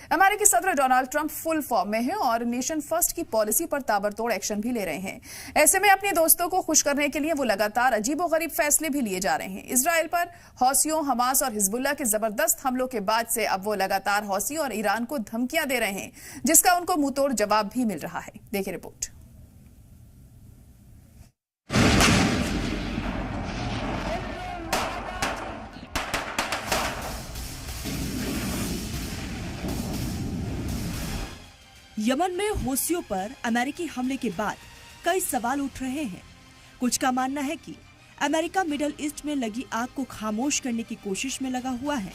अमेरिकी सदर Donald Trump full form में हैं और नेशन फर्स्ट की पॉलिसी पर ताबड़तोड़ एक्शन भी ले रहे हैं। ऐसे में अपने दोस्तों को खुश करने के लिए वो लगातार अजीबोगरीब फैसले भी लिए जा रहे हैं। इजराइल पर हौसियों, हमास और हिजबुल्लाह के जबरदस्त हमलों के बाद से अब वो लगातार हौसी और ईरान को धमकियां दे रहे हैं, जिसका उनको मुंहतोड़ जवाब भी मिल रहा है। देखिए रिपोर्ट। यमन में हौसियों पर अमेरिकी हमले के बाद कई सवाल उठ रहे हैं। कुछ का मानना है कि अमेरिका मिडिल ईस्ट में लगी आग को खामोश करने की कोशिश में लगा हुआ है,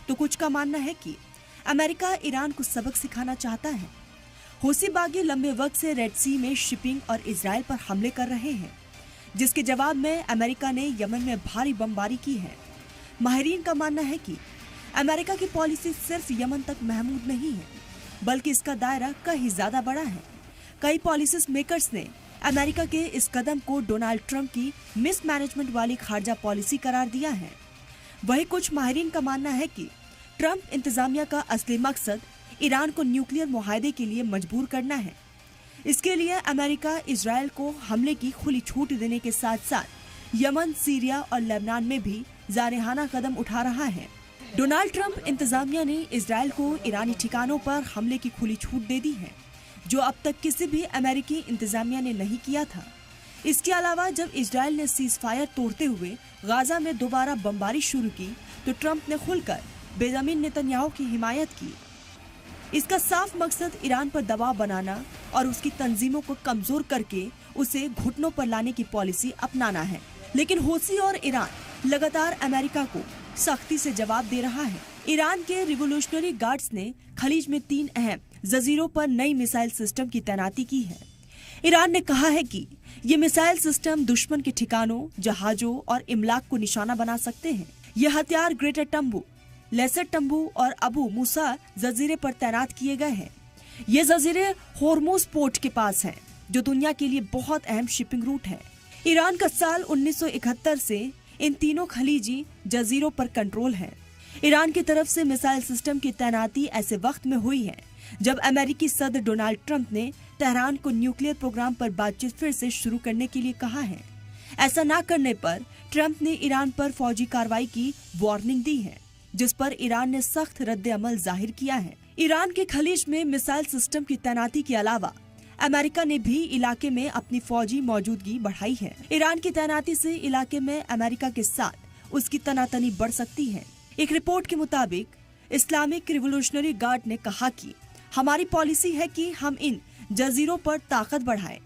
तो कुछ का मानना है कि अमेरिका ईरान को सबक सिखाना चाहता है। हौसी बागी लंबे वक्त से रेड सी में शिपिंग और इजराइल पर हमले कर रहे हैं, जिसके जवाब में अमेरिका ने यमन में भारी बमबारी की है। माहिरीन का मानना है कि अमेरिका की पॉलिसी सिर्फ यमन तक महमूद नहीं है, बल्कि इसका दायरा कहीं ज्यादा बड़ा है। कई पॉलिसी मेकर्स ने अमेरिका के इस कदम को डोनाल्ड ट्रंप की मिसमैनेजमेंट वाली खारजा पॉलिसी करार दिया है। वहीं कुछ माहिरीन का मानना है कि ट्रंप इंतजामिया का असली मकसद ईरान को न्यूक्लियर मुआहदे के लिए मजबूर करना है। इसके लिए अमेरिका इजराइल को हमले की खुली छूट देने के साथ साथ यमन, सीरिया और लेबनान में भी जारहाना कदम उठा रहा है। डोनाल्ड ट्रंप इंतजामिया ने इजराइल को ईरानी ठिकानों पर हमले की खुली छूट दे दी है, जो अब तक किसी भी अमेरिकी इंतजामिया ने नहीं किया था। इसके अलावा जब इजराइल ने सीज फायर तोड़ते हुए गाजा में दोबारा बमबारी शुरू की, तो ट्रंप ने खुलकर बेंजामिन नेतन्याहू की हिमायत की। इसका साफ मकसद ईरान पर दबाव बनाना और उसकी तंजीमों को कमजोर करके उसे घुटनों पर लाने की पॉलिसी अपनाना है। लेकिन हौसी और ईरान लगातार अमेरिका को सख्ती से जवाब दे रहा है। ईरान के रिवोल्यूशनरी गार्ड्स ने खलीज में 3 अहम जजीरों पर नई मिसाइल सिस्टम की तैनाती की है। ईरान ने कहा है कि ये मिसाइल सिस्टम दुश्मन के ठिकानों, जहाजों और इमलाक को निशाना बना सकते हैं। ये हथियार ग्रेटर तंबू, लेसर तंबू और अबू मूसा जजीरे पर तैनात किए गए हैं। ये जजीरे होर्मुज पोर्ट के पास हैं, जो दुनिया के लिए बहुत अहम शिपिंग रूट है। ईरान का साल 1971 से इन तीनों खलीजी जजीरों पर कंट्रोल है। ईरान की तरफ से मिसाइल सिस्टम की तैनाती ऐसे वक्त में हुई है जब अमेरिकी सदर डोनाल्ड ट्रंप ने तेहरान को न्यूक्लियर प्रोग्राम पर बातचीत फिर से शुरू करने के लिए कहा है। ऐसा न करने पर ट्रंप ने ईरान पर फौजी कार्रवाई की वार्निंग दी है, जिस पर ईरान ने सख्त रद्द अमल जाहिर किया है। ईरान के खलीज में मिसाइल सिस्टम की तैनाती के अलावा अमेरिका ने भी इलाके में अपनी फौजी मौजूदगी बढ़ाई है। ईरान की तैनाती से इलाके में अमेरिका के साथ उसकी तनातनी बढ़ सकती है। एक रिपोर्ट के मुताबिक इस्लामिक रिवोल्यूशनरी गार्ड ने कहा कि हमारी पॉलिसी है कि हम इन जजीरों पर ताकत बढ़ाएं।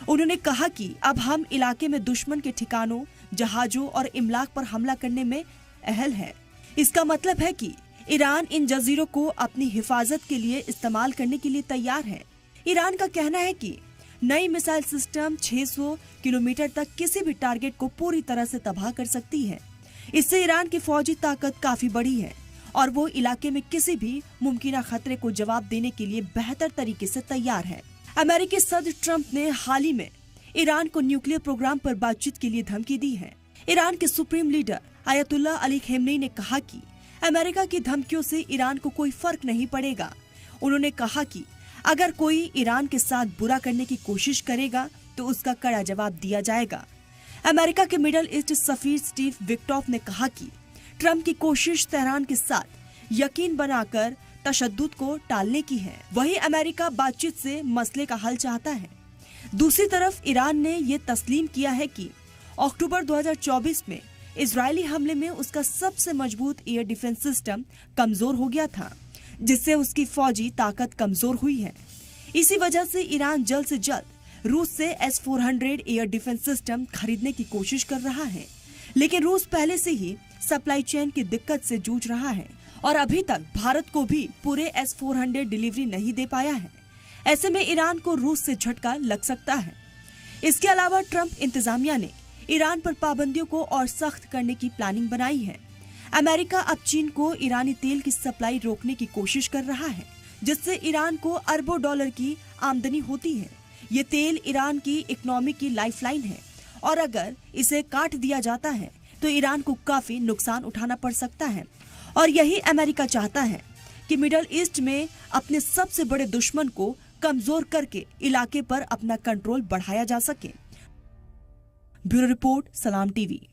उन्होंने कहा कि अब हम इलाके में दुश्मन के ठिकानों, जहाजों और इमलाक पर हमला करने में अहल है। इसका मतलब है कि ईरान इन जजीरों को अपनी हिफाजत के लिए इस्तेमाल करने के लिए तैयार है। ईरान का कहना है कि नई मिसाइल सिस्टम 600 किलोमीटर तक किसी भी टारगेट को पूरी तरह से तबाह कर सकती है। इससे ईरान की फौजी ताकत काफी बड़ी है और वो इलाके में किसी भी मुमकिन खतरे को जवाब देने के लिए बेहतर तरीके से तैयार है। अमेरिकी सदर ट्रंप ने हाल ही में ईरान को न्यूक्लियर प्रोग्राम पर बातचीत के लिए धमकी दी है। ईरान के supreme leader Ayatollah Ali Khamenei ने कहा कि अमेरिका की धमकियों से ईरान को कोई फर्क नहीं पड़ेगा। उन्होंने कहा कि अगर कोई ईरान के साथ बुरा करने की कोशिश करेगा तो उसका कड़ा जवाब दिया जाएगा। अमेरिका के मिडिल ईस्ट सफीर स्टीव विक्टॉफ ने कहा कि ट्रंप की कोशिश तेहरान के साथ यकीन बनाकर तशद्दुद को टालने की है। वहीं अमेरिका बातचीत से मसले का हल चाहता है। दूसरी तरफ ईरान ने ये तस्लीम किया है कि अक्टूबर 2024 में इजरायली हमले में उसका सबसे मजबूत एयर डिफेंस सिस्टम कमजोर हो गया था, जिससे उसकी फौजी ताकत कमजोर हुई है। इसी वजह से ईरान जल्द से जल्द रूस से S-400 एयर डिफेंस सिस्टम खरीदने की कोशिश कर रहा है। लेकिन रूस पहले से ही सप्लाई चेन की दिक्कत से जूझ रहा है और अभी तक भारत को भी पूरे S-400 डिलीवरी नहीं दे पाया है। ऐसे में ईरान को रूस से झटका लग सकता है। इसके अलावा ट्रंप इंतजामिया ने ईरान पर पाबंदियों को और सख्त करने की प्लानिंग बनाई है। अमेरिका अब चीन को ईरानी तेल की सप्लाई रोकने की कोशिश कर रहा है, जिससे ईरान को अरबों डॉलर की आमदनी होती है। ये तेल ईरान की इकोनॉमी की लाइफलाइन है और अगर इसे काट दिया जाता है तो ईरान को काफी नुकसान उठाना पड़ सकता है। और यही अमेरिका चाहता है कि मिडल ईस्ट में अपने सबसे बड़े दुश्मन को कमजोर करके इलाके पर अपना कंट्रोल बढ़ाया जा सके। ब्यूरो रिपोर्ट, सलाम टीवी।